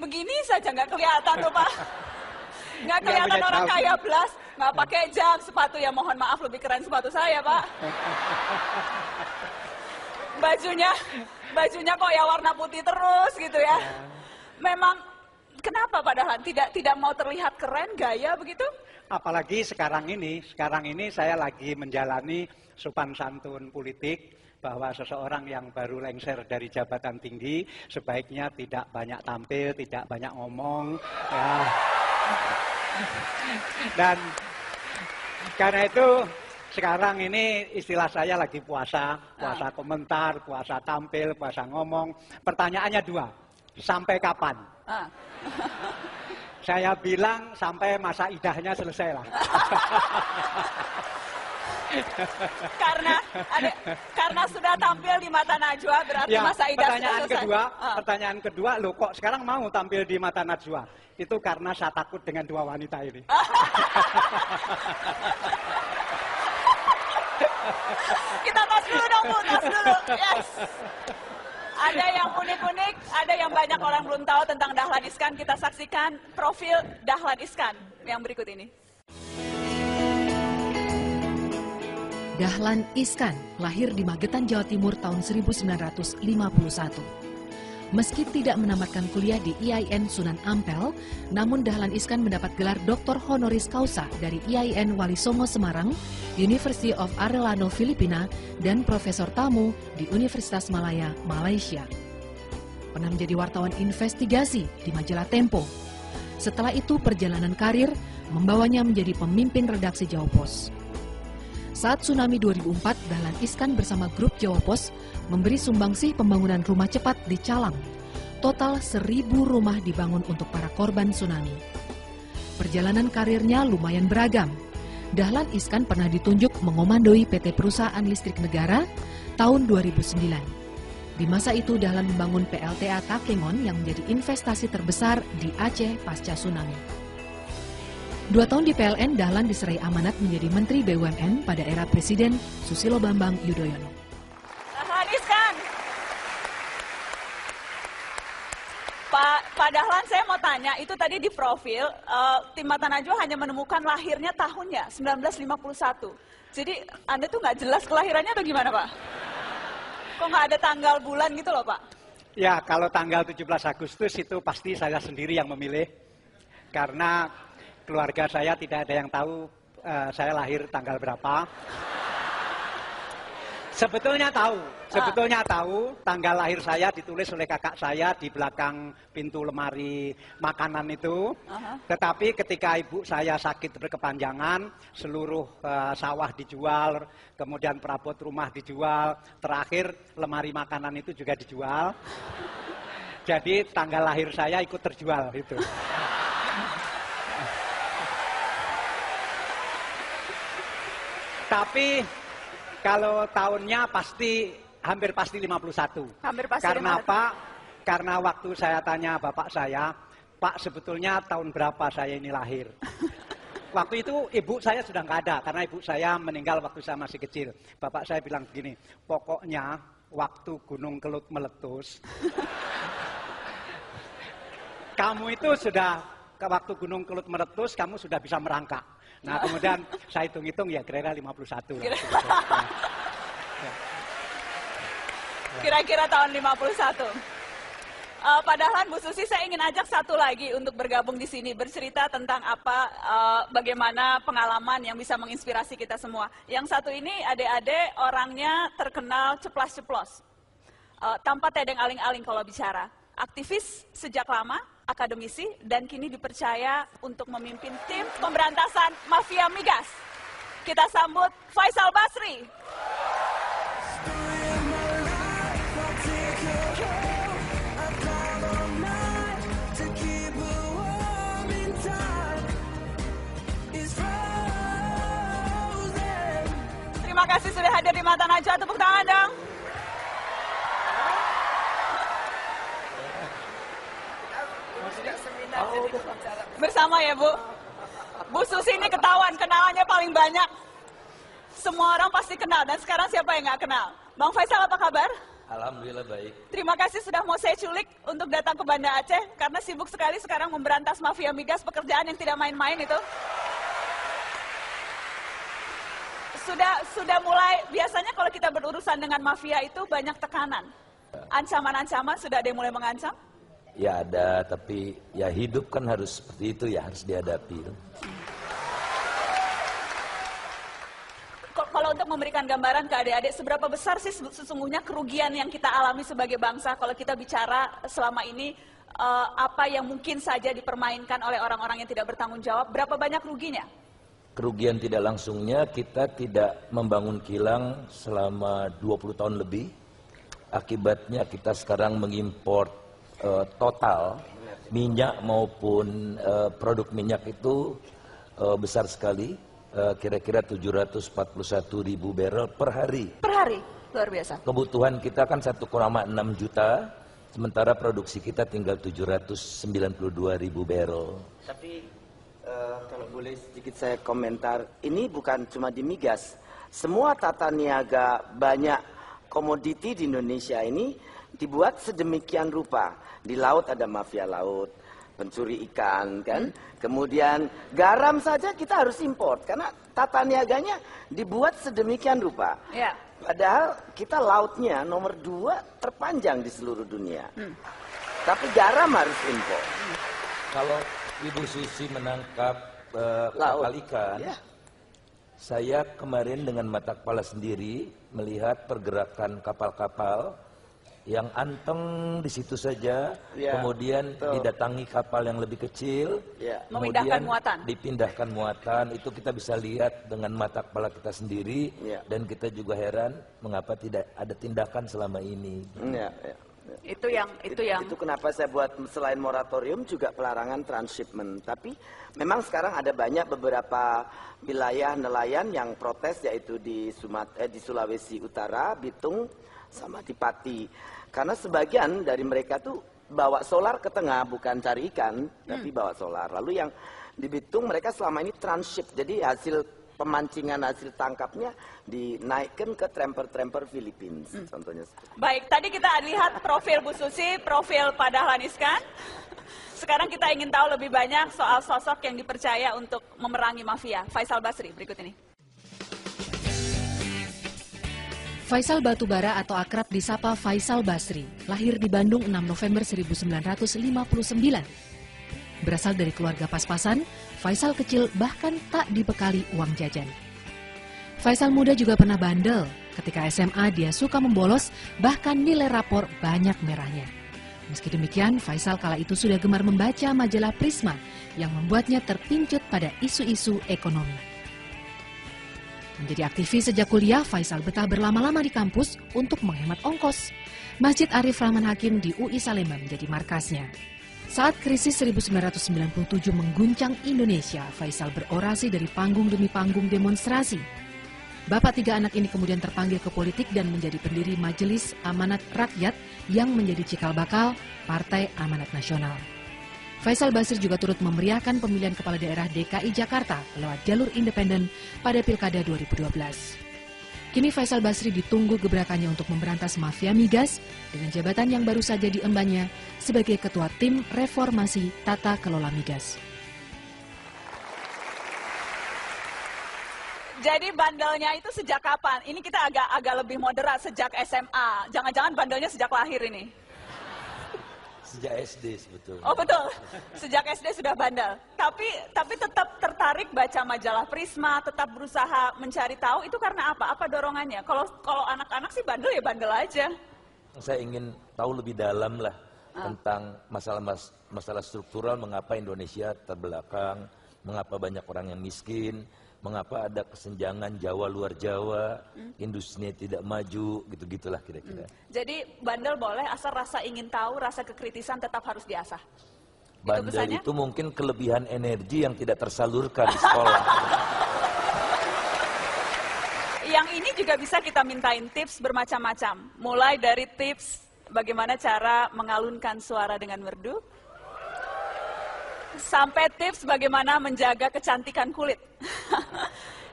begini saja nggak kelihatan tuh Pak. Nggak kelihatan orang kaya belas, nggak pakai jam, sepatu ya mohon maaf lebih keren sepatu saya Pak. Bajunya kok ya warna putih terus gitu ya. Memang kenapa Pak Dahlan tidak mau terlihat keren, gaya begitu? Apalagi sekarang ini saya lagi menjalani sopan santun politik bahwa seseorang yang baru lengser dari jabatan tinggi sebaiknya tidak banyak tampil, tidak banyak ngomong, ya. Dan karena itu sekarang ini istilah saya lagi puasa komentar, puasa tampil, puasa ngomong. Pertanyaannya dua, sampai kapan? Saya bilang sampai masa idahnya selesai lah. karena sudah tampil di mata Najwa berarti ya, masa idah sudah selesai. Pertanyaan kedua, loh kok sekarang mau tampil di mata Najwa? Itu karena saya takut dengan dua wanita ini. Kita tos dulu dong Bu, tos dulu. Yes. Ada yang unik-unik, ada yang banyak orang belum tahu tentang Dahlan Iskan. Kita saksikan profil Dahlan Iskan yang berikut ini. Dahlan Iskan lahir di Magetan, Jawa Timur tahun 1951. Meski tidak menamatkan kuliah di IAIN Sunan Ampel, namun Dahlan Iskan mendapat gelar Dr. Honoris Causa dari IAIN Wali Songo Semarang, University of Arellano Filipina, dan Profesor Tamu di Universitas Malaya, Malaysia. Pernah menjadi wartawan investigasi di majalah Tempo. Setelah itu perjalanan karir membawanya menjadi pemimpin redaksi Jawa Pos. Saat tsunami 2004, Dahlan Iskan bersama grup Jawa Pos memberi sumbangsih pembangunan rumah cepat di Calang. Total 1.000 rumah dibangun untuk para korban tsunami. Perjalanan karirnya lumayan beragam. Dahlan Iskan pernah ditunjuk mengomandoi PT Perusahaan Listrik Negara tahun 2009. Di masa itu Dahlan membangun PLTA Takengon yang menjadi investasi terbesar di Aceh pasca tsunami. 2 tahun di PLN, Dahlan diserai amanat menjadi Menteri BUMN pada era Presiden Susilo Bambang Yudhoyono. Dahlan Iskan. Pak Dahlan, saya mau tanya, itu tadi di profil, tim Mata Najwa hanya menemukan lahirnya tahunnya, 1951. Jadi Anda tuh nggak jelas kelahirannya atau gimana Pak? Kok nggak ada tanggal bulan gitu loh Pak? Ya, kalau tanggal 17 Agustus itu pasti saya sendiri yang memilih. Karena keluarga saya tidak ada yang tahu saya lahir tanggal berapa. Sebetulnya tahu tanggal lahir saya ditulis oleh kakak saya di belakang pintu lemari makanan itu. Tetapi ketika ibu saya sakit berkepanjangan, seluruh sawah dijual, kemudian perabot rumah dijual, terakhir lemari makanan itu juga dijual. Jadi tanggal lahir saya ikut terjual itu. Tapi kalau tahunnya hampir pasti 51. Karena apa? Karena waktu saya tanya bapak saya, Pak sebetulnya tahun berapa saya ini lahir? Waktu itu ibu saya sudah nggak ada, karena ibu saya meninggal waktu saya masih kecil. Bapak saya bilang begini, pokoknya waktu Gunung Kelut meletus, kamu itu sudah, waktu Gunung Kelut meletus, kamu sudah bisa merangkak. Nah kemudian saya hitung-hitung ya kira-kira 51 lah. Kira-kira tahun 51. Pak Dahlan, Bu Susi, saya ingin ajak satu lagi untuk bergabung di sini, bercerita tentang bagaimana pengalaman yang bisa menginspirasi kita semua. Yang satu ini adik-adik orangnya terkenal ceplas-ceplos, tanpa tedeng aling-aling kalau bicara. Aktivis sejak lama, akademisi, dan kini dipercaya untuk memimpin tim pemberantasan mafia migas. Kita sambut Faisal Basri. Terima kasih sudah hadir di Mata Najwa, tepuk tangan dong. Bersama ya Bu. Bu Susi ini ketahuan kenalannya paling banyak. Semua orang pasti kenal, dan sekarang siapa yang nggak kenal? Bang Faisal apa kabar? Alhamdulillah baik. Terima kasih sudah mau saya culik untuk datang ke Banda Aceh, karena sibuk sekali sekarang memberantas mafia migas, pekerjaan yang tidak main-main itu. Sudah mulai, biasanya kalau kita berurusan dengan mafia itu banyak tekanan. Ancaman-ancaman, sudah ada yang mulai mengancam? Ya ada, tapi ya hidup kan harus seperti itu ya, harus dihadapi. Kalau untuk memberikan gambaran ke adik-adik, seberapa besar sih sesungguhnya kerugian yang kita alami sebagai bangsa kalau kita bicara selama ini, apa yang mungkin saja dipermainkan oleh orang-orang yang tidak bertanggung jawab, berapa banyak ruginya? Kerugian tidak langsungnya, kita tidak membangun kilang selama 20 tahun lebih. Akibatnya kita sekarang mengimpor total minyak maupun produk minyak itu besar sekali, kira-kira 741.000 barrel per hari. Per hari? Luar biasa. Kebutuhan kita kan 1,6 juta, sementara produksi kita tinggal 792.000 barrel. Tapi kalau boleh sedikit saya komentar, ini bukan cuma di migas. Semua tata niaga banyak komoditi di Indonesia ini dibuat sedemikian rupa. Di laut ada mafia laut, pencuri ikan, kan? Kemudian garam saja kita harus import karena tata niaganya dibuat sedemikian rupa. Ya. Padahal kita lautnya nomor 2 terpanjang di seluruh dunia. Tapi garam harus impor. Kalau Ibu Susi menangkap kapal ikan, ya. Saya kemarin dengan mata kepala sendiri melihat pergerakan kapal-kapal yang anteng di situ saja, Ya, kemudian betul. didatangi kapal yang lebih kecil, Ya. Memindahkan kemudian muatan. dipindahkan muatan, itu kita bisa lihat dengan mata kepala kita sendiri, Ya. dan kita juga heran mengapa tidak ada tindakan selama ini. Ya, ya. Itu yang Itu kenapa saya buat selain moratorium juga pelarangan transshipment. Tapi memang sekarang ada banyak beberapa wilayah nelayan yang protes, yaitu di Sulawesi Utara, Bitung, sama di Pati. Karena sebagian dari mereka tuh bawa solar ke tengah, bukan cari ikan, tapi bawa solar. Lalu yang di Bitung mereka selama ini transship, jadi hasil pemancingan, hasil tangkapnya dinaikkan ke tremper-tremper Philippines, contohnya. baik. Tadi kita lihat profil Bu Susi, profil Pak Dahlan Iskan. Sekarang kita ingin tahu lebih banyak soal sosok yang dipercaya untuk memerangi mafia. Faisal Basri, berikut ini. Faisal Batubara atau akrab disapa Faisal Basri, lahir di Bandung 6 November 1959. Berasal dari keluarga pas-pasan, Faisal kecil bahkan tak dibekali uang jajan. Faisal muda juga pernah bandel. Ketika SMA dia suka membolos, bahkan nilai rapor banyak merahnya. Meski demikian, Faisal kala itu sudah gemar membaca majalah Prisma yang membuatnya terpincut pada isu-isu ekonomi. Menjadi aktivis sejak kuliah, Faisal betah berlama-lama di kampus untuk menghemat ongkos. Masjid Arif Rahman Hakim di UI Salemba menjadi markasnya. Saat krisis 1997 mengguncang Indonesia, Faisal berorasi dari panggung demi panggung demonstrasi. Bapak 3 anak ini kemudian terpanggil ke politik dan menjadi pendiri Majelis Amanat Rakyat yang menjadi cikal bakal Partai Amanat Nasional. Faisal Basri juga turut memeriahkan pemilihan kepala daerah DKI Jakarta lewat jalur independen pada Pilkada 2012. Kini Faisal Basri ditunggu gebrakannya untuk memberantas mafia migas dengan jabatan yang baru saja diembannya sebagai Ketua Tim Reformasi Tata Kelola Migas. Jadi bandelnya itu sejak kapan? Ini kita agak lebih moderat, sejak SMA. Jangan-jangan bandelnya sejak lahir ini. Sejak SD sebetulnya. Oh betul, sejak SD sudah bandel. Tapi tetap tertarik baca majalah Prisma, tetap berusaha mencari tahu. Itu karena apa? Apa dorongannya? Kalau anak-anak sih bandel ya bandel aja. Saya ingin tahu lebih dalam lah tentang masalah struktural, mengapa Indonesia terbelakang, mengapa banyak orang yang miskin, mengapa ada kesenjangan Jawa luar Jawa, industrinya tidak maju, gitu-gitulah kira-kira. Jadi bandel boleh, asal rasa ingin tahu, rasa kekritisan tetap harus diasah. Bandel itu mungkin kelebihan energi yang tidak tersalurkan di sekolah. Yang ini juga bisa kita mintain tips bermacam-macam. Mulai dari tips bagaimana cara mengalunkan suara dengan merdu, sampai tips bagaimana menjaga kecantikan kulit.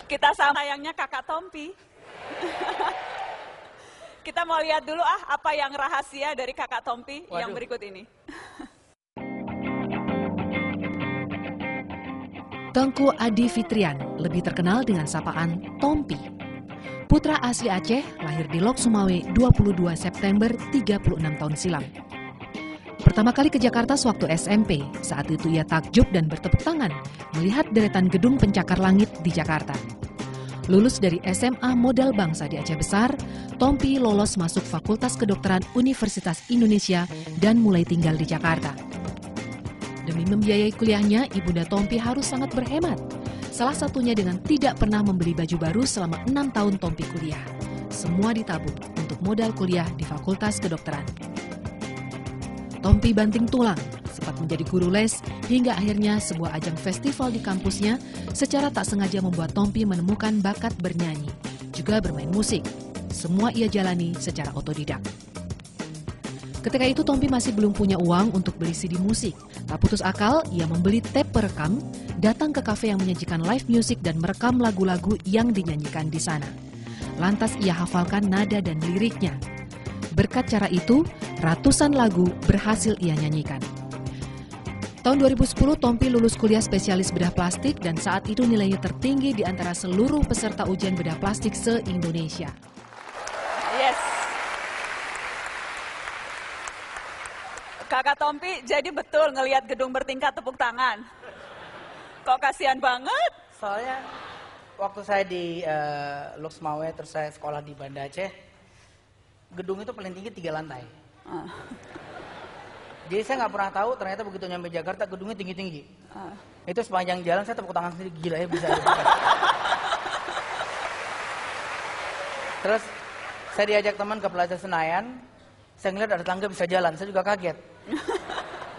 Kita sama sayangnya Kakak Tompi. Kita mau lihat dulu apa yang rahasia dari Kakak Tompi yang berikut ini. Tengku Adi Fitrian, lebih terkenal dengan sapaan Tompi. Putra asli Aceh, lahir di Lok Sumawe 22 September 36 tahun silam. Pertama kali ke Jakarta sewaktu SMP, saat itu ia takjub dan bertepuk tangan melihat deretan gedung pencakar langit di Jakarta. Lulus dari SMA Modal Bangsa di Aceh Besar, Tompi lolos masuk Fakultas Kedokteran Universitas Indonesia dan mulai tinggal di Jakarta. Demi membiayai kuliahnya, Ibunda Tompi harus sangat berhemat. Salah satunya dengan tidak pernah membeli baju baru selama 6 tahun Tompi kuliah. Semua ditabung untuk modal kuliah di Fakultas Kedokteran. Tompi banting tulang, sempat menjadi guru les, hingga akhirnya sebuah ajang festival di kampusnya secara tak sengaja membuat Tompi menemukan bakat bernyanyi, juga bermain musik. Semua ia jalani secara otodidak. Ketika itu Tompi masih belum punya uang untuk beli CD musik. Tak putus akal, ia membeli tape perekam, datang ke kafe yang menyajikan live music dan merekam lagu-lagu yang dinyanyikan di sana. Lantas ia hafalkan nada dan liriknya. Berkat cara itu, ratusan lagu berhasil ia nyanyikan. Tahun 2010, Tompi lulus kuliah spesialis bedah plastik dan saat itu nilainya tertinggi di antara seluruh peserta ujian bedah plastik se-Indonesia. Yes. Kakak Tompi, jadi betul ngelihat gedung bertingkat tepuk tangan. Kok kasihan banget? Soalnya waktu saya di Lok Sumawe, terus saya sekolah di Banda Aceh, gedung itu paling tinggi 3 lantai. Jadi saya nggak pernah tahu ternyata begitu nyampe Jakarta gedungnya tinggi-tinggi. Itu sepanjang jalan saya tepuk tangan sendiri, gila ya bisa. Terus saya diajak teman ke Plaza Senayan, saya ngeliat ada tangga bisa jalan, saya juga kaget.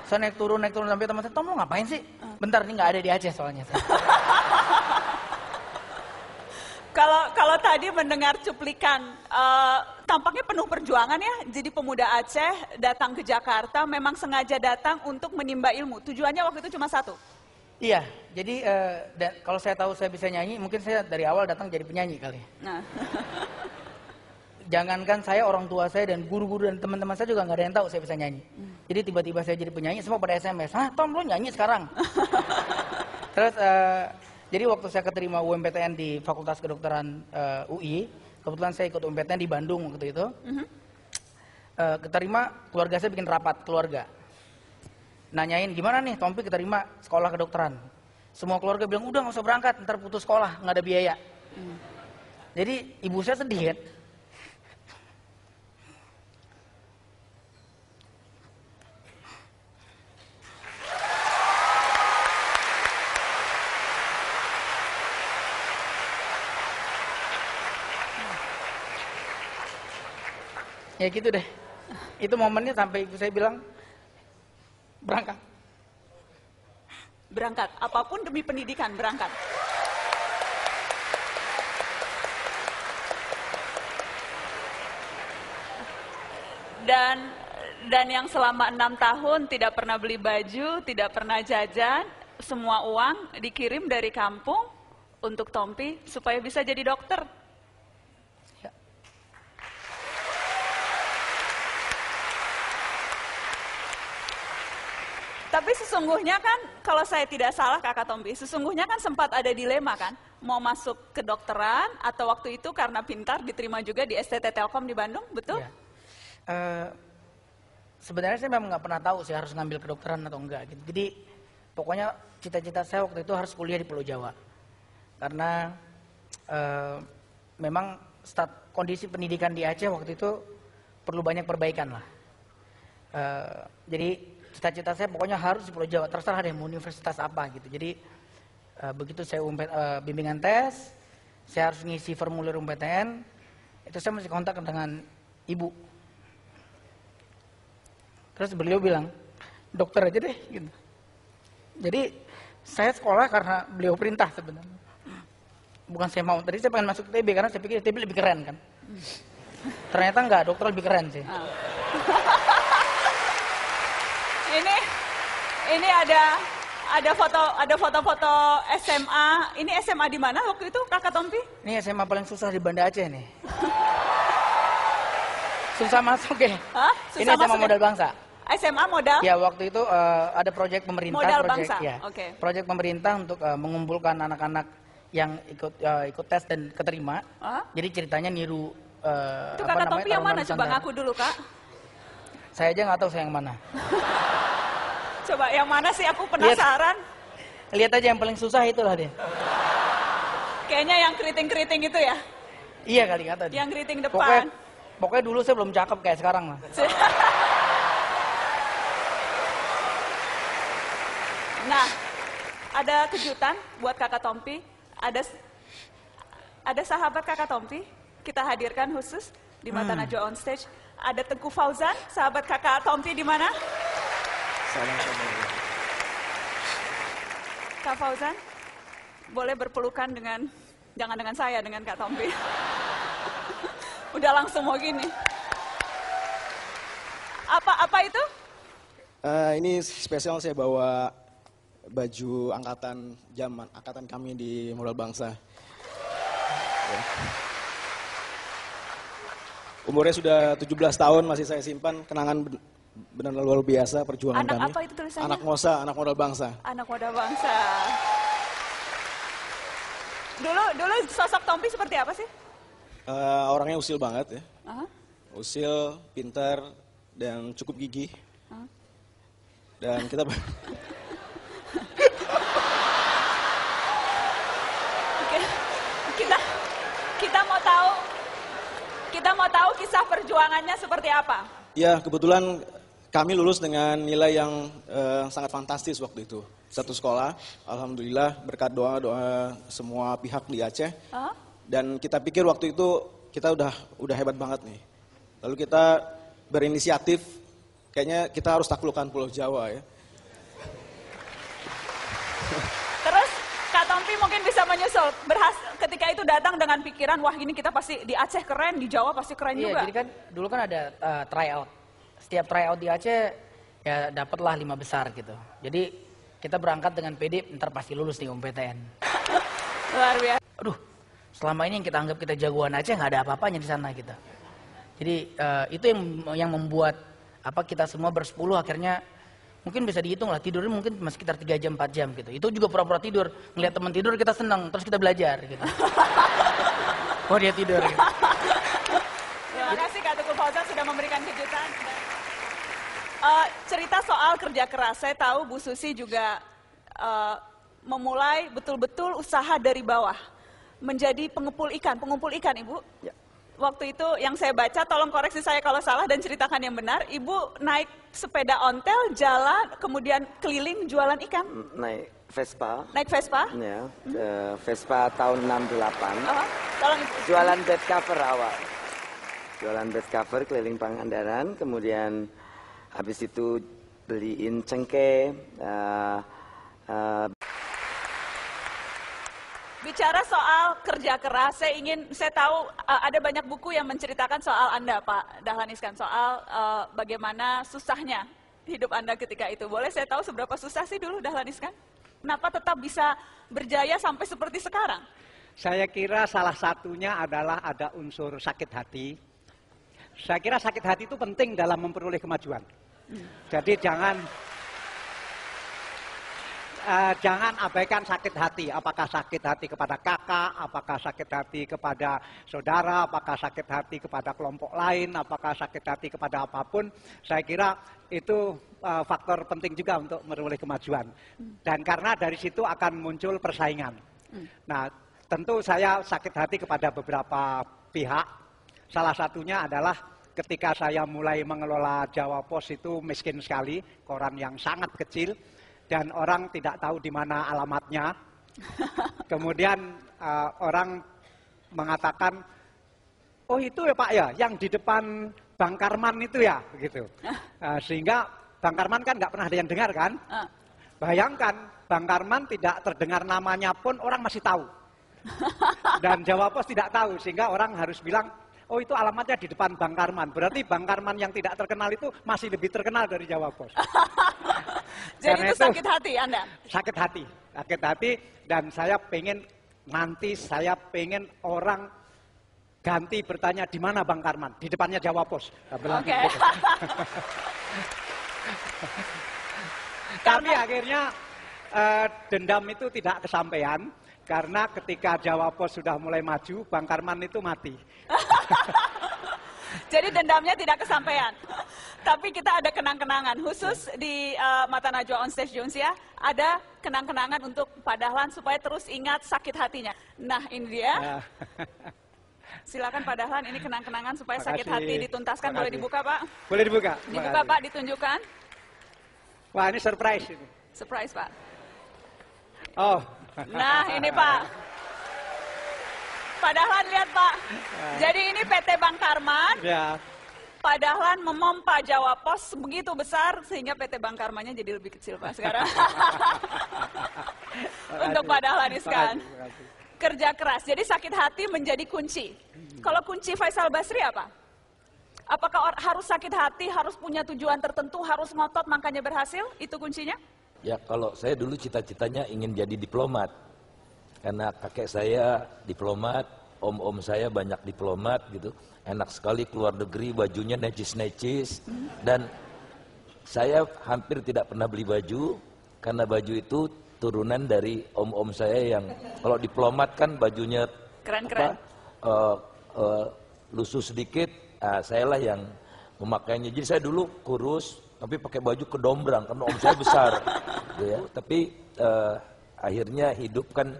Saya naik turun sampai teman saya, "Tom, lo ngapain sih?" "Bentar, ini nggak ada di Aceh soalnya." Kalau tadi mendengar cuplikan, tampaknya penuh perjuangan ya. Jadi pemuda Aceh datang ke Jakarta memang sengaja datang untuk menimba ilmu. Tujuannya waktu itu cuma satu. Iya, jadi kalau saya tahu saya bisa nyanyi, mungkin saya dari awal datang jadi penyanyi kali. Nah. Jangankan saya, orang tua saya dan guru-guru dan teman-teman saya juga nggak ada yang tahu saya bisa nyanyi. Jadi tiba-tiba saya jadi penyanyi, semua pada SMS, "Hah, Tom, lo nyanyi sekarang?" Terus jadi waktu saya keterima UMPTN di Fakultas Kedokteran UI, kebetulan saya ikut UMPTN di Bandung waktu itu. Keterima, keluarga saya bikin rapat keluarga. Nanyain, "Gimana nih Tompi keterima sekolah kedokteran?" Semua keluarga bilang, "Udah nggak usah berangkat, ntar putus sekolah, nggak ada biaya." Jadi ibu saya sedih kan. Ya gitu deh. Itu momennya sampai ibu saya bilang, "Berangkat." Berangkat, apapun demi pendidikan, berangkat. Dan yang selama 6 tahun tidak pernah beli baju, tidak pernah jajan, semua uang dikirim dari kampung untuk Tompi supaya bisa jadi dokter. Tapi sesungguhnya kan, kalau saya tidak salah Kakak Tompi, sesungguhnya kan sempat ada dilema kan, mau masuk kedokteran atau waktu itu karena pintar diterima juga di STT Telkom di Bandung, betul? Ya. Sebenarnya saya memang nggak pernah tahu sih harus ngambil kedokteran atau enggak gitu. Jadi pokoknya cita-cita saya waktu itu harus kuliah di Pulau Jawa. Karena memang kondisi pendidikan di Aceh waktu itu perlu banyak perbaikan lah. Jadi cita-cita saya pokoknya harus di Pulau Jawa, terserah deh mau universitas apa gitu. Jadi begitu saya bimbingan tes, saya harus ngisi formulir UMPTN, itu saya mesti kontak dengan ibu. Terus beliau bilang, "Dokter aja deh." Gitu. Jadi saya sekolah karena beliau perintah sebenarnya. Bukan saya mau. Tadi saya pengen masuk ITB karena saya pikir ITB lebih keren kan. Ternyata enggak, dokter lebih keren sih. Ini ada foto-foto SMA. Ini SMA di mana waktu itu Kakak Tompi? Ini SMA paling susah di Banda Aceh nih. Susah masuk ya. Hah? Ini Susah SMA masuk ya? Modal Bangsa. SMA modal? Ya waktu itu ada proyek pemerintah, Modal proyek Bangsa, ya, oke. proyek pemerintah untuk mengumpulkan anak-anak yang ikut tes dan keterima. Hah? Jadi ceritanya niru Itu kakak Tompi yang mana? Coba ngaku dulu kak. Saya aja nggak tahu saya yang mana. Coba yang mana sih, aku penasaran. Lihat aja yang paling susah itulah dia. Kayaknya yang keriting-keriting itu ya? Iya kali kata dia. Yang keriting depan. Pokoknya dulu saya belum cakep kayak sekarang lah. Nah, ada kejutan buat kakak Tompi. Ada sahabat kakak Tompi, kita hadirkan khusus di Mata Najwa on stage. Ada Tengku Fauzan, sahabat kakak Tompi di mana? Kak Fauzan, boleh berpelukan jangan dengan saya, dengan Kak Tompi. Udah langsung mau gini. Apa itu? Ini spesial, saya bawa baju angkatan kami di Modal Bangsa. Ya. Umurnya sudah 17 tahun, masih saya simpan, kenangan benar luar biasa perjuangan kami. Anak apa itu tulisannya? Anak Mosa, anak Modal Bangsa. Anak Modal Bangsa. Dulu sosok Tompi seperti apa sih? Orangnya usil banget ya. Uh-huh. Usil, pintar, dan cukup gigih. Dan kita Oke. Kita mau tahu kisah perjuangannya seperti apa? ya kebetulan kami lulus dengan nilai yang sangat fantastis waktu itu. Satu sekolah, alhamdulillah berkat doa semua pihak di Aceh. Huh? Dan kita pikir waktu itu kita udah hebat banget nih. Lalu kita berinisiatif, kayaknya kita harus taklukkan Pulau Jawa ya. Terus Kak Tompi mungkin bisa menyusul. Ketika itu datang dengan pikiran, wah ini kita pasti di Aceh keren, di Jawa pasti keren Iya, juga. jadi kan dulu kan ada tryout. Setiap tryout di Aceh ya dapatlah 5 besar gitu. Jadi kita berangkat dengan PD, ntar pasti lulus di UMPTN. Luar biasa. Aduh, selama ini yang kita anggap kita jagoan Aceh nggak ada apa-apanya di sana kita. Jadi itu yang membuat kita semua bersepuluh akhirnya mungkin bisa dihitung lah, tidurnya mungkin masih sekitar 3 jam 4 jam gitu. Itu juga pura-pura tidur, ngeliat teman tidur kita senang, terus kita belajar gitu. Oh dia tidur gitu. Terima kasih Kak Tengku Fauzan sudah memberikan kejutan. Cerita soal kerja keras, saya tahu Bu Susi juga memulai betul-betul usaha dari bawah. Menjadi pengumpul ikan Ibu. Ya. Waktu itu yang saya baca, tolong koreksi saya kalau salah dan ceritakan yang benar. Ibu naik sepeda ontel, jalan, kemudian keliling jualan ikan. Naik Vespa. Naik Vespa. Ya, Vespa tahun 68. Tolong Ibu. Jualan bed cover awal. Jualan bed cover keliling Pangandaran, kemudian habis itu beliin cengkeh. Bicara soal kerja keras, saya tahu ada banyak buku yang menceritakan soal Anda, Pak Dahlan Iskan, soal bagaimana susahnya hidup Anda ketika itu. Boleh saya tahu seberapa susah sih dulu Dahlan Iskan? Kenapa tetap bisa berjaya sampai seperti sekarang? Saya kira salah satunya adalah ada unsur sakit hati. Saya kira sakit hati itu penting dalam memperoleh kemajuan. Jadi jangan abaikan sakit hati. Apakah sakit hati kepada kakak, apakah sakit hati kepada saudara, apakah sakit hati kepada kelompok lain, apakah sakit hati kepada apapun. Saya kira itu faktor penting juga untuk memperoleh kemajuan. Dan karena dari situ akan muncul persaingan. Nah, tentu saya sakit hati kepada beberapa pihak. Salah satunya adalah ketika saya mulai mengelola Jawa Pos itu miskin sekali, koran yang sangat kecil. Dan orang tidak tahu di mana alamatnya. Kemudian orang mengatakan, oh itu ya Pak ya, yang di depan Bang Karman itu ya, begitu. Sehingga Bang Karman kan nggak pernah ada yang dengar kan? Bayangkan Bang Karman tidak terdengar namanya pun orang masih tahu. Dan Jawa Pos tidak tahu, sehingga orang harus bilang, oh itu alamatnya di depan Bang Karman. Berarti Bang Karman yang tidak terkenal itu masih lebih terkenal dari Jawa Pos. Jadi itu sakit hati Anda? Sakit hati. Dan saya pengen orang ganti bertanya di mana Bang Karman, di depannya Jawa Pos. Oke. Gitu. Tapi akhirnya dendam itu tidak kesampaian karena ketika Jawa Pos sudah mulai maju, Bang Karman itu mati. Jadi dendamnya tidak kesampaian. Tapi kita ada kenang-kenangan khusus di Mata Najwa On Stage Junsia, ada kenang-kenangan untuk Pak Dahlan supaya terus ingat sakit hatinya. Nah, ini dia. Silakan Pak Dahlan, ini kenang-kenangan supaya sakit hati dituntaskan. Boleh dibuka, Pak? Boleh dibuka. Dibuka, Pak, ditunjukkan. Wah, ini surprise ini. Surprise, Pak. Oh. Nah, ini Pak. Pak Dahlan lihat, Pak. Jadi ini PT Bang Karman. Ya. Pak Dahlan memompa Jawa Pos begitu besar sehingga PT Bang Karmannya jadi lebih kecil, Pak, sekarang. Untuk Pak Dahlan Iskan. Kerja keras. Jadi sakit hati menjadi kunci. Kalau kunci Faisal Basri apa? Apakah harus sakit hati, harus punya tujuan tertentu, harus ngotot makanya berhasil? Itu kuncinya? Ya, kalau saya dulu cita-citanya ingin jadi diplomat. Karena kakek saya diplomat, om-om saya banyak diplomat gitu. Enak sekali keluar negeri, bajunya necis-necis. Dan saya hampir tidak pernah beli baju, karena baju itu turunan dari om-om saya yang kalau diplomat kan bajunya keren-keren, lusuh sedikit. Nah, saya lah yang memakainya. Jadi saya dulu kurus, tapi pakai baju kedombrang karena om saya besar. Gitu ya. Tapi akhirnya hidup kan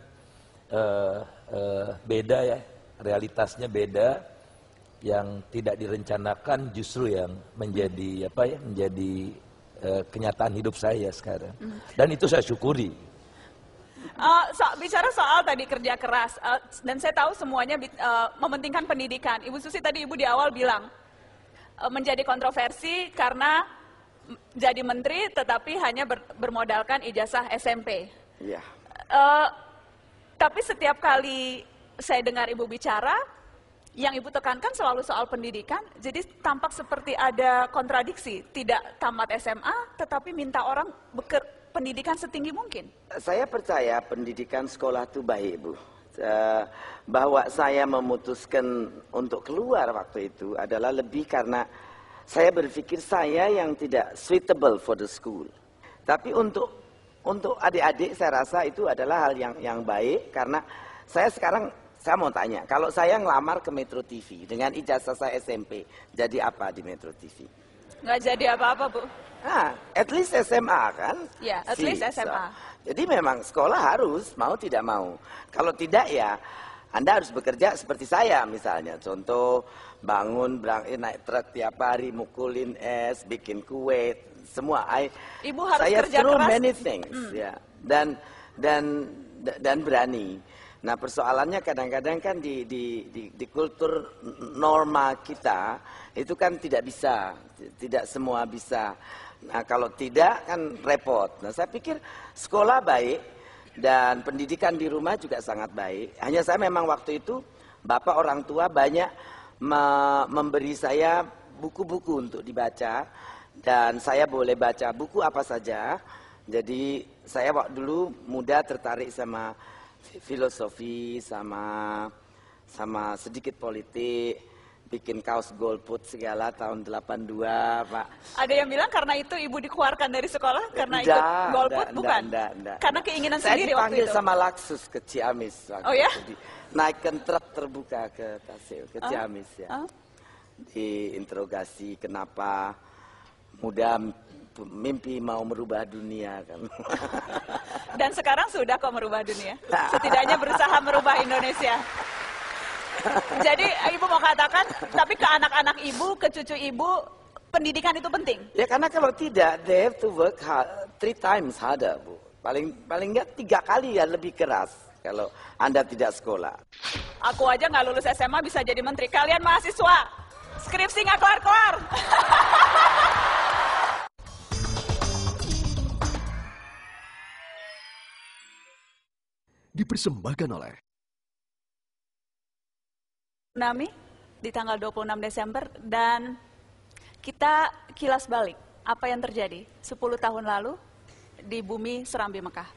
beda ya, realitasnya beda. Yang tidak direncanakan justru yang menjadi menjadi kenyataan hidup saya sekarang. Dan itu saya syukuri. Bicara soal tadi kerja keras, dan saya tahu semuanya mementingkan pendidikan. Ibu Susi tadi Ibu di awal bilang menjadi kontroversi karena jadi menteri tetapi hanya bermodalkan ijazah SMP. Iya. Tapi setiap kali saya dengar Ibu bicara, yang Ibu tekankan selalu soal pendidikan, jadi tampak seperti ada kontradiksi. Tidak tamat SMA, tetapi minta orang pendidikan setinggi mungkin. Saya percaya pendidikan sekolah itu baik, Bu. Bahwa saya memutuskan untuk keluar waktu itu adalah lebih karena saya berpikir saya yang tidak suitable for the school. Tapi untuk adik-adik saya rasa itu adalah hal yang baik karena saya mau tanya, kalau saya ngelamar ke Metro TV dengan ijazah saya SMP, jadi apa di Metro TV? Nggak jadi apa-apa, Bu. At least SMA kan? Ya, at least SMA. Jadi memang sekolah harus, mau tidak mau. Kalau tidak ya, Anda harus bekerja seperti saya misalnya. Contoh, bangun, naik truk tiap hari, mukulin es, bikin kue, semua. Ibu harus saya kerja through keras. many things, ya. Dan berani. Nah, persoalannya kadang-kadang kan di kultur norma kita itu kan tidak bisa, tidak semua bisa. Nah, kalau tidak kan repot. Nah, saya pikir sekolah baik dan pendidikan di rumah juga sangat baik. Hanya saya memang waktu itu bapak orang tua banyak memberi saya buku-buku untuk dibaca dan saya boleh baca buku apa saja. Jadi saya waktu dulu muda tertarik sama filosofi, sama sedikit politik, bikin kaos golput segala tahun 82, Pak. Ada yang bilang karena itu Ibu dikeluarkan dari sekolah karena ikut golput, bukan? Enggak. Karena keinginan sendiri waktu itu. Saya dipanggil sama Laksus ke Ciamis. Oh ya? Naikkan truk terbuka ke Tasik, ke Ciamis ya. Diinterogasi kenapa muda mimpi mau merubah dunia kan. Dan sekarang sudah kok merubah dunia. Setidaknya berusaha merubah Indonesia. Jadi Ibu mau katakan, tapi ke anak-anak Ibu, ke cucu Ibu, pendidikan itu penting? Ya karena kalau tidak, they have to work hard, 3 times harder, Bu. Paling nggak 3 kali ya lebih keras kalau Anda tidak sekolah. Aku aja nggak lulus SMA bisa jadi menteri. Kalian mahasiswa, skripsi nggak kelar-kelar. Dipersembahkan oleh Tsunami di tanggal 26 Desember dan kita kilas balik apa yang terjadi 10 tahun lalu di bumi Serambi Mekah.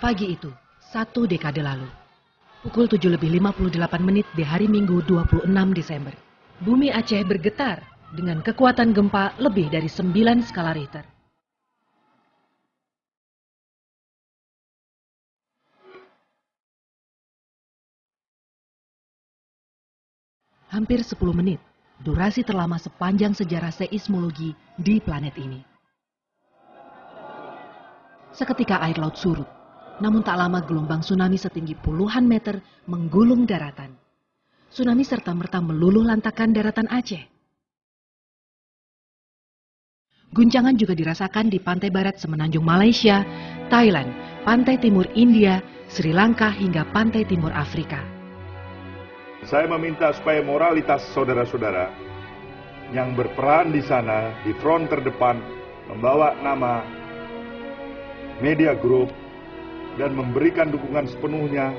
Pagi itu, 1 dekade lalu, pukul 7:58 di hari Minggu 26 Desember, bumi Aceh bergetar dengan kekuatan gempa lebih dari 9 skala Richter. Hampir 10 menit, durasi terlama sepanjang sejarah seismologi di planet ini. Seketika air laut surut, namun tak lama gelombang tsunami setinggi puluhan meter menggulung daratan. Tsunami serta-merta meluluh lantakan daratan Aceh. Guncangan juga dirasakan di pantai barat semenanjung Malaysia, Thailand, pantai timur India, Sri Lanka hingga pantai timur Afrika. Saya meminta supaya moralitas saudara-saudara yang berperan di sana, di front terdepan, membawa nama Media Group dan memberikan dukungan sepenuhnya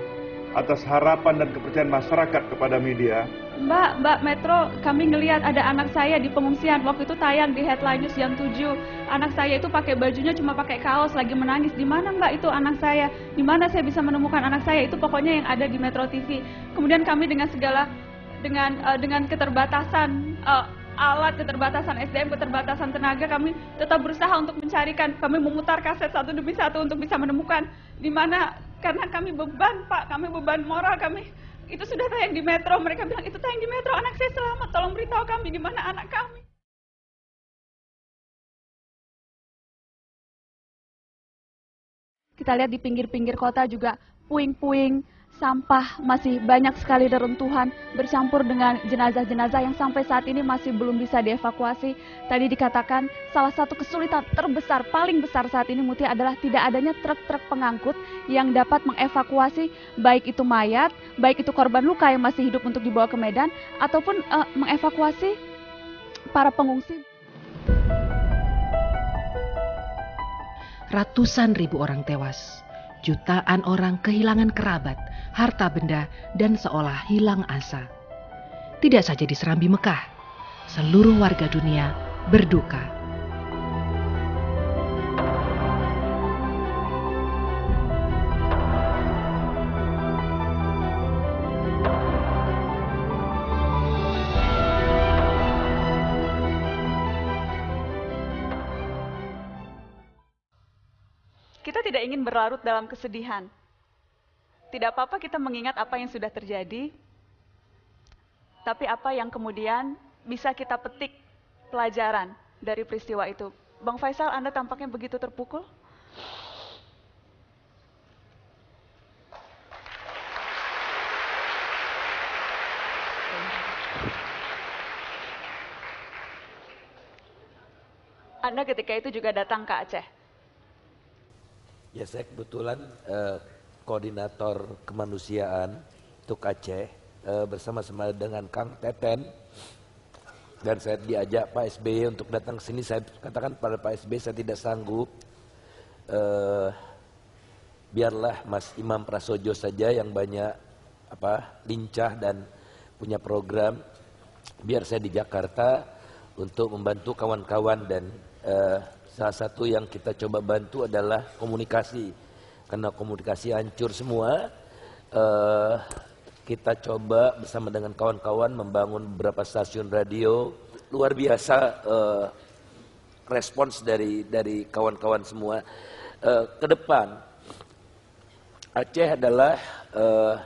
atas harapan dan kepercayaan masyarakat kepada media. Mbak Metro, kami ngelihat ada anak saya di pengungsian. Waktu itu tayang di Headline News jam 7. Anak saya itu pakai bajunya cuma pakai kaos, lagi menangis. Di mana Mbak itu anak saya? Di mana saya bisa menemukan anak saya? Itu pokoknya yang ada di Metro TV. Kemudian kami dengan keterbatasan alat, keterbatasan SDM, keterbatasan tenaga, kami tetap berusaha untuk mencarikan. Kami memutar kaset satu demi satu untuk bisa menemukan di mana, karena kami beban, Pak, kami beban moral kami. Itu sudah tayang di Metro, mereka bilang itu tayang di Metro, anak saya selamat, tolong beritahu kami di mana anak kami. Kita lihat di pinggir-pinggir kota juga puing-puing sampah masih banyak sekali reruntuhan bercampur dengan jenazah-jenazah yang sampai saat ini masih belum bisa dievakuasi. Tadi dikatakan salah satu kesulitan terbesar, paling besar saat ini Mutia adalah tidak adanya truk-truk pengangkut yang dapat mengevakuasi baik itu mayat, baik itu korban luka yang masih hidup untuk dibawa ke Medan, ataupun mengevakuasi para pengungsi. Ratusan ribu orang tewas, jutaan orang kehilangan kerabat, harta benda, dan seolah hilang asa. Tidak saja di Serambi Mekah, seluruh warga dunia berduka. Kita tidak ingin berlarut dalam kesedihan. Tidak apa-apa kita mengingat apa yang sudah terjadi, tapi apa yang kemudian bisa kita petik pelajaran dari peristiwa itu. Bang Faisal, Anda tampaknya begitu terpukul? Anda ketika itu juga datang ke Aceh? Ya, saya kebetulan koordinator kemanusiaan untuk Aceh bersama-sama dengan Kang Teten, dan saya diajak Pak SBY untuk datang ke sini. Saya katakan pada Pak SBY saya tidak sanggup, biarlah Mas Imam Prasojo saja yang banyak lincah dan punya program, biar saya di Jakarta untuk membantu kawan-kawan. Dan salah satu yang kita coba bantu adalah komunikasi, karena komunikasi hancur semua. Kita coba bersama dengan kawan-kawan membangun beberapa stasiun radio. Luar biasa respons dari kawan-kawan semua. Ke depan, Aceh adalah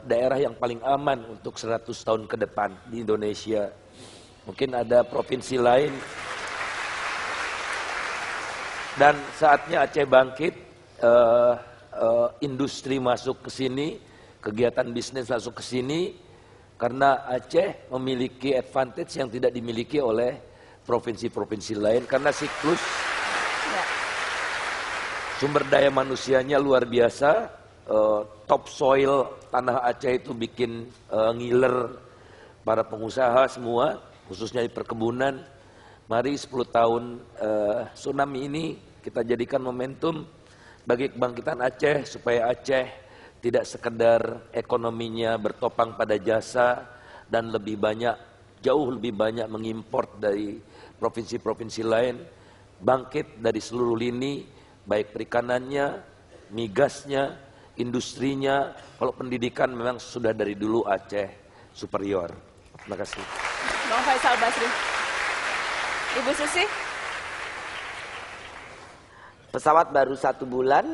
daerah yang paling aman untuk 100 tahun ke depan di Indonesia. Mungkin ada provinsi lain. Dan saatnya Aceh bangkit, industri masuk ke sini, kegiatan bisnis masuk ke sini, karena Aceh memiliki advantage yang tidak dimiliki oleh provinsi-provinsi lain, karena siklus sumber daya manusianya luar biasa. Topsoil tanah Aceh itu bikin ngiler para pengusaha semua, khususnya di perkebunan. Mari 10 tahun tsunami ini kita jadikan momentum bagi kebangkitan Aceh, supaya Aceh tidak sekedar ekonominya bertopang pada jasa dan lebih banyak, jauh lebih banyak mengimpor dari provinsi-provinsi lain, bangkit dari seluruh lini, baik perikanannya, migasnya, industrinya, kalau pendidikan memang sudah dari dulu Aceh superior. Terima kasih. Bang Faisal Basri. Ibu Susi? Pesawat baru 1 bulan,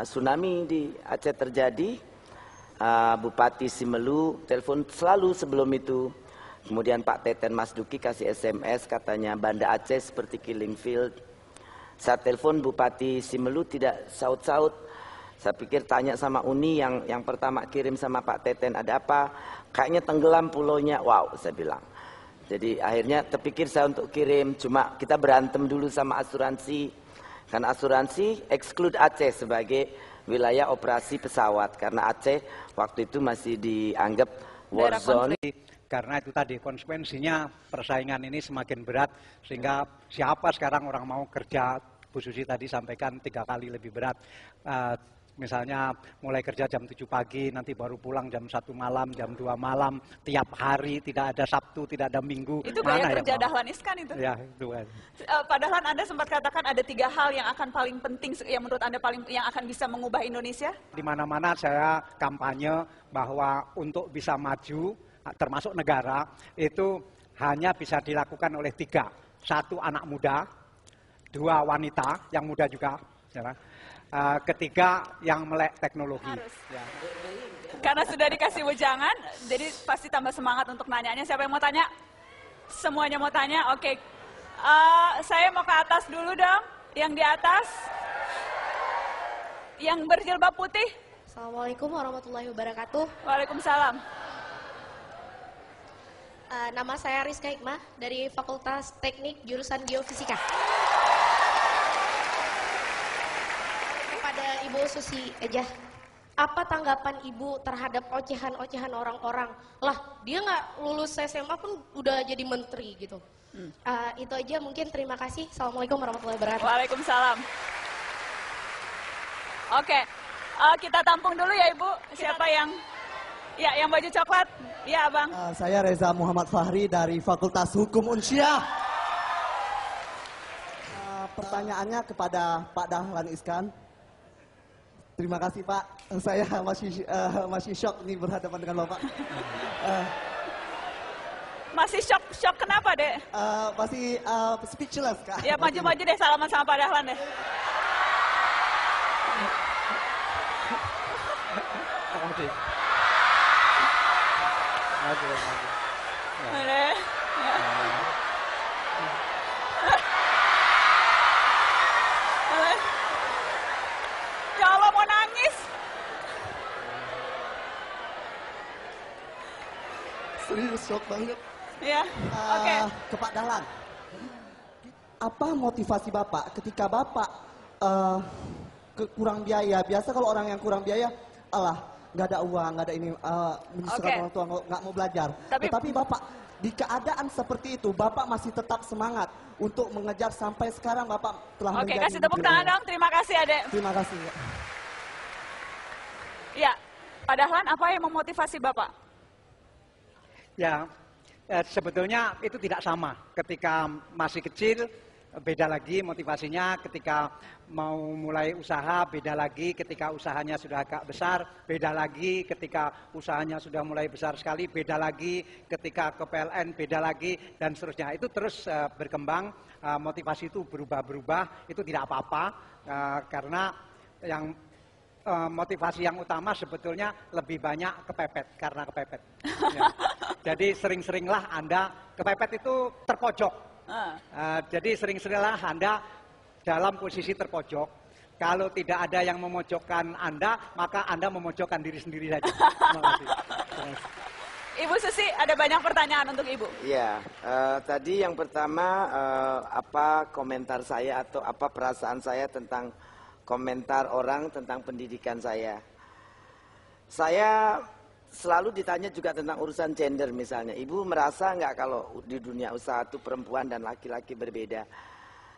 tsunami di Aceh terjadi. Bupati Simelu telepon selalu sebelum itu. Kemudian Pak Teten Mas Duki kasih SMS katanya Banda Aceh seperti killing field. Saya telepon Bupati Simelu tidak saut-saut. Saya pikir tanya sama Uni yang pertama kirim sama Pak Teten, ada apa? Kayaknya tenggelam pulaunya. Wow, saya bilang. Jadi akhirnya terpikir saya untuk kirim. Cuma kita berantem dulu sama asuransi. Karena asuransi exclude Aceh sebagai wilayah operasi pesawat. Karena Aceh waktu itu masih dianggap war zone. Karena itu tadi konsekuensinya persaingan ini semakin berat. Sehingga siapa sekarang orang mau kerja, Bu Susi tadi sampaikan 3 kali lebih berat. Misalnya mulai kerja jam 7 pagi, nanti baru pulang jam 1 malam, jam 2 malam, tiap hari, tidak ada Sabtu, tidak ada Minggu. Itu gaya kerja Dahlan Iskan itu. Ya, itu kan. Pak Dahlan, Anda sempat katakan ada 3 hal yang akan paling penting, yang menurut Anda yang akan bisa mengubah Indonesia? Di mana-mana saya kampanye bahwa untuk bisa maju, termasuk negara, itu hanya bisa dilakukan oleh 3. 1 anak muda, 2 wanita, yang muda juga, ya. 3 yang melek teknologi. Harus. Ya. Karena sudah dikasih wejangan, jadi pasti tambah semangat untuk nanyanya. Siapa yang mau tanya? Semuanya mau tanya? Oke. Saya mau ke atas dulu dong. Yang di atas. Yang berjilbab putih. Assalamualaikum warahmatullahi wabarakatuh. Waalaikumsalam. Nama saya Rizka Hikmah dari Fakultas Teknik jurusan Geofisika. Kepada Ibu Susi Ejah, apa tanggapan Ibu terhadap ocehan-ocehan orang-orang? Lah, dia nggak lulus SMA pun udah jadi menteri gitu. Itu aja mungkin, terima kasih. Assalamualaikum warahmatullahi wabarakatuh. Waalaikumsalam. Oke, kita tampung dulu ya Ibu. Siapa yang... Ya, yang baju coklat. Ya, Abang. Saya Reza Muhammad Fahri dari Fakultas Hukum Unsyah. Pertanyaannya kepada Pak Dahlan Iskan. Terima kasih Pak. Saya masih shock nih berhadapan dengan Bapak. Masih shock kenapa, Dek? Masih speechless, Kak. Ya, maju-maju deh, salaman sama Pak Dahlan deh. Boleh. Ya Allah, mau nangis. Serius, shock banget. Ya, oke. Ke Pak Dahlan. Apa motivasi Bapak ketika Bapak kurang biaya? Biasa kalau orang yang kurang biaya, alah, nggak ada uang, nggak ada ini, menyusahkan orang tua, nggak mau belajar. Tetapi Bapak, di keadaan seperti itu, Bapak masih tetap semangat untuk mengejar sampai sekarang Bapak telah menjadi... Oke, kasih tepuk tangan dong. Terima kasih, Adek. Terima kasih. Ya, Pak Dahlan, apa yang memotivasi Bapak? Ya, sebetulnya itu tidak sama. Ketika masih kecil, beda lagi motivasinya. Ketika mau mulai usaha, beda lagi. Ketika usahanya sudah agak besar, beda lagi. Ketika usahanya sudah mulai besar sekali, beda lagi. Ketika ke PLN, beda lagi. Dan seterusnya. Itu terus berkembang. Motivasi itu berubah-berubah. Itu tidak apa-apa. Karena yang motivasi yang utama sebetulnya lebih banyak kepepet. Karena kepepet. Ya. Jadi sering-seringlah Anda, kepepet itu terpojok. Jadi sering-seringlah Anda dalam posisi terpojok. Kalau tidak ada yang memojokkan Anda, maka Anda memojokkan diri sendiri saja. Terima kasih. Ibu Susi, ada banyak pertanyaan untuk Ibu. Iya, tadi yang pertama apa komentar saya atau apa perasaan saya tentang komentar orang tentang pendidikan saya. Saya selalu ditanya juga tentang urusan gender misalnya. Ibu merasa nggak kalau di dunia usaha itu perempuan dan laki-laki berbeda?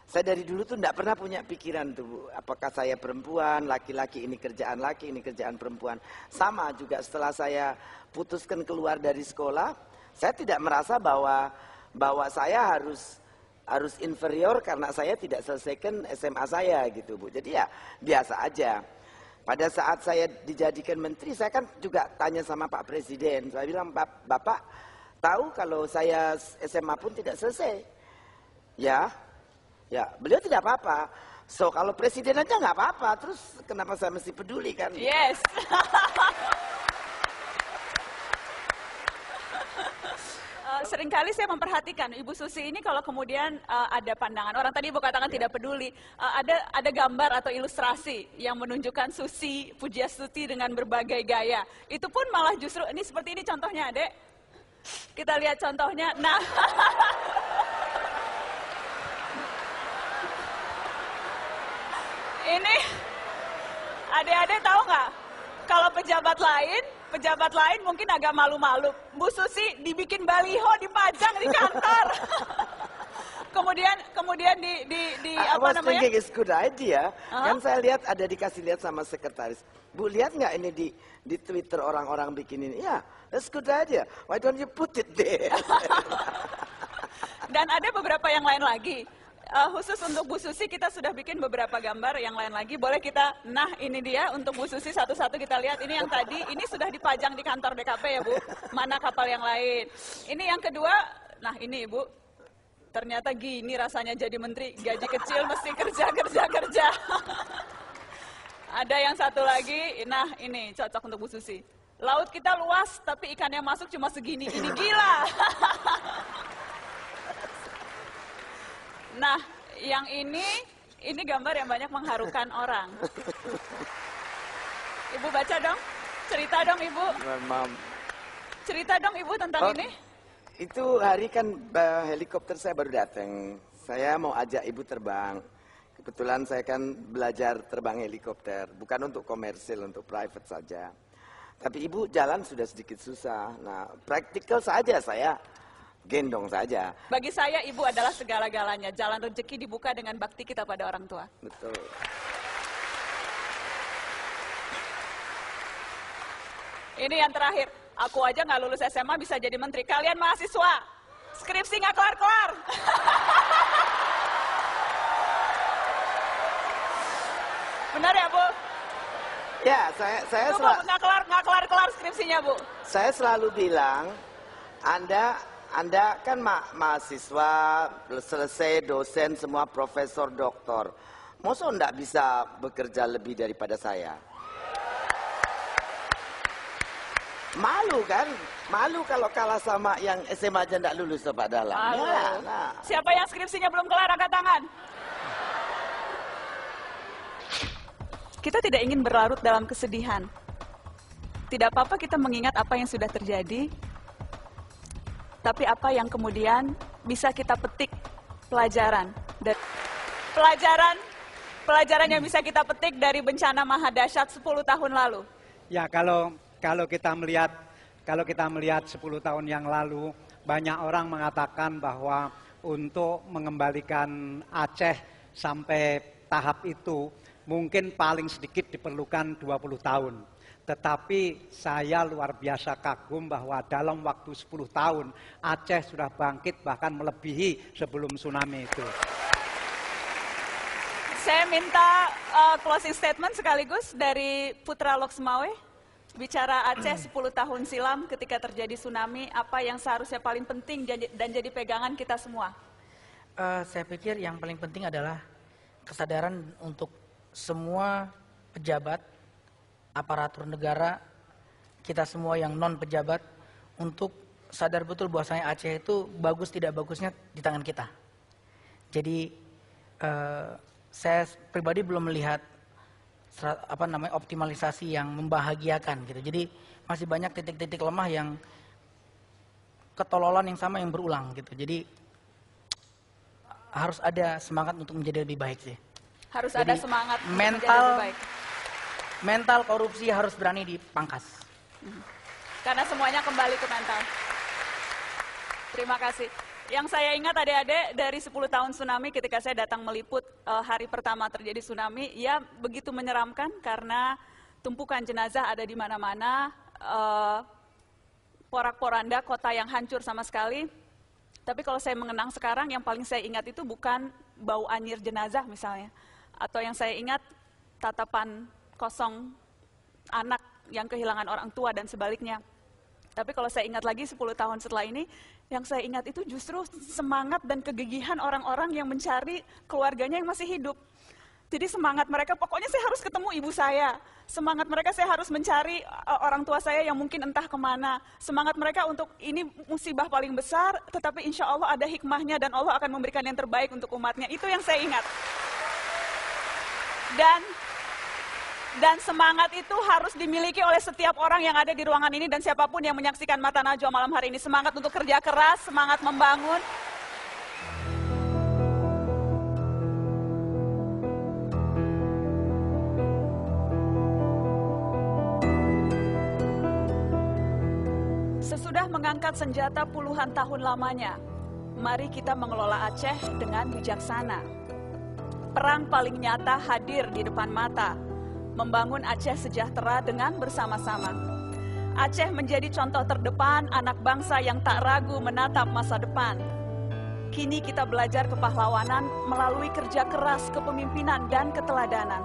Saya dari dulu tuh nggak pernah punya pikiran tuh, apakah saya perempuan, laki-laki ini kerjaan laki, ini kerjaan perempuan. Sama juga setelah saya putuskan keluar dari sekolah, saya tidak merasa bahwa saya harus inferior karena saya tidak selesaikan SMA saya gitu Bu. Jadi ya biasa aja. pada saat saya dijadikan menteri, saya kan juga tanya sama Pak Presiden. Saya bilang, Bapak tahu kalau saya SMA pun tidak selesai. Ya, beliau tidak apa-apa. So kalau presiden aja nggak apa-apa, terus kenapa saya mesti peduli kan? Yes. Seringkali saya memperhatikan Ibu Susi ini kalau kemudian ada pandangan orang tadi Ibu katakan tidak peduli, ada gambar atau ilustrasi yang menunjukkan Susi Pujiastuti dengan berbagai gaya. Itu pun malah justru ini seperti ini contohnya, Adek. Kita lihat contohnya. Nah. Ini adik-adik tahu nggak? Kalau pejabat lain mungkin agak malu-malu. Bu Susi dibikin baliho, dipajang di kantor. kemudian di apa namanya? Thinking it's good idea. Kan saya lihat ada dikasih lihat sama sekretaris. Bu, lihat nggak ini di Twitter orang-orang bikin ini? Ya, that's good idea. Why don't you put it there? Dan ada beberapa yang lain lagi. Khusus untuk Bu Susi kita sudah bikin beberapa gambar yang lain lagi. Boleh kita, nah ini dia untuk Bu Susi satu-satu kita lihat. Ini yang tadi, ini sudah dipajang di kantor DKP ya Bu. Mana kapal yang lain. Ini yang kedua, nah ini Ibu. Ternyata gini rasanya jadi menteri, gaji kecil mesti kerja. Ada yang satu lagi, nah ini cocok untuk Bu Susi. Laut kita luas tapi ikan yang masuk cuma segini, ini gila. Nah, yang ini gambar yang banyak mengharukan orang. Ibu baca dong, cerita dong Ibu. Cerita dong Ibu tentang ini. Itu hari kan helikopter saya baru datang. Saya mau ajak Ibu terbang. Kebetulan saya kan belajar terbang helikopter, bukan untuk komersil, untuk private saja. Tapi Ibu jalan sudah sedikit susah. Nah, praktikal saja saya. Gendong saja. Bagi saya Ibu adalah segala-galanya. Jalan rezeki dibuka dengan bakti kita pada orang tua. Betul. Ini yang terakhir. Aku aja nggak lulus SMA bisa jadi menteri. Kalian mahasiswa, skripsi nggak kelar-kelar. Benar ya Bu? Ya, saya nggak kelar-kelar skripsinya Bu. Saya selalu bilang, Anda kan mahasiswa, selesai dosen, semua profesor, doktor. Masa enggak bisa bekerja lebih daripada saya? Malu kan? Malu kalau kalah sama yang SMA aja enggak lulus Pak Dahlan. Ya, nah. Siapa yang skripsinya belum kelar, angkat tangan. Kita tidak ingin berlarut dalam kesedihan. Tidak apa-apa kita mengingat apa yang sudah terjadi, tapi apa yang kemudian bisa kita petik pelajaran. Pelajaran yang bisa kita petik dari bencana maha dahsyat 10 tahun lalu. Ya, kalau kita melihat 10 tahun yang lalu, banyak orang mengatakan bahwa untuk mengembalikan Aceh sampai tahap itu mungkin paling sedikit diperlukan 20 tahun. Tetapi saya luar biasa kagum bahwa dalam waktu 10 tahun Aceh sudah bangkit bahkan melebihi sebelum tsunami itu. Saya minta closing statement sekaligus dari Putra Loksmawe. Bicara Aceh 10 tahun silam ketika terjadi tsunami, apa yang seharusnya paling penting dan jadi pegangan kita semua? Saya pikir yang paling penting adalah kesadaran untuk semua pejabat, aparatur negara, kita semua yang non pejabat untuk sadar betul bahwasanya Aceh itu bagus tidak bagusnya di tangan kita. Jadi saya pribadi belum melihat optimalisasi yang membahagiakan gitu. Jadi masih banyak titik-titik lemah yang ketololan yang sama yang berulang gitu. Jadi harus ada semangat untuk menjadi lebih baik sih. Harus jadi, ada semangat untuk menjadi lebih baik. Mental korupsi harus berani dipangkas. Karena semuanya kembali ke mental. Terima kasih. Yang saya ingat adik-adik dari 10 tahun tsunami ketika saya datang meliput hari pertama terjadi tsunami, ya begitu menyeramkan karena tumpukan jenazah ada di mana-mana, porak-poranda, kota yang hancur sama sekali. Tapi kalau saya mengenang sekarang, yang paling saya ingat itu bukan bau anyir jenazah misalnya, atau yang saya ingat tatapan kosong anak yang kehilangan orang tua dan sebaliknya. Tapi kalau saya ingat lagi 10 tahun setelah ini, yang saya ingat itu justru semangat dan kegigihan orang-orang yang mencari keluarganya yang masih hidup. Jadi semangat mereka, pokoknya saya harus ketemu ibu saya. Semangat mereka, saya harus mencari orang tua saya yang mungkin entah kemana. Semangat mereka untuk ini musibah paling besar, tetapi insya Allah ada hikmahnya dan Allah akan memberikan yang terbaik untuk umatnya. Itu yang saya ingat. Dan semangat itu harus dimiliki oleh setiap orang yang ada di ruangan ini dan siapapun yang menyaksikan Mata Najwa malam hari ini. Semangat untuk kerja keras, semangat membangun. Sesudah mengangkat senjata puluhan tahun lamanya, mari kita mengelola Aceh dengan bijaksana. Perang paling nyata hadir di depan mata, membangun Aceh sejahtera dengan bersama-sama. Aceh menjadi contoh terdepan anak bangsa yang tak ragu menatap masa depan. Kini kita belajar kepahlawanan melalui kerja keras, kepemimpinan, dan keteladanan.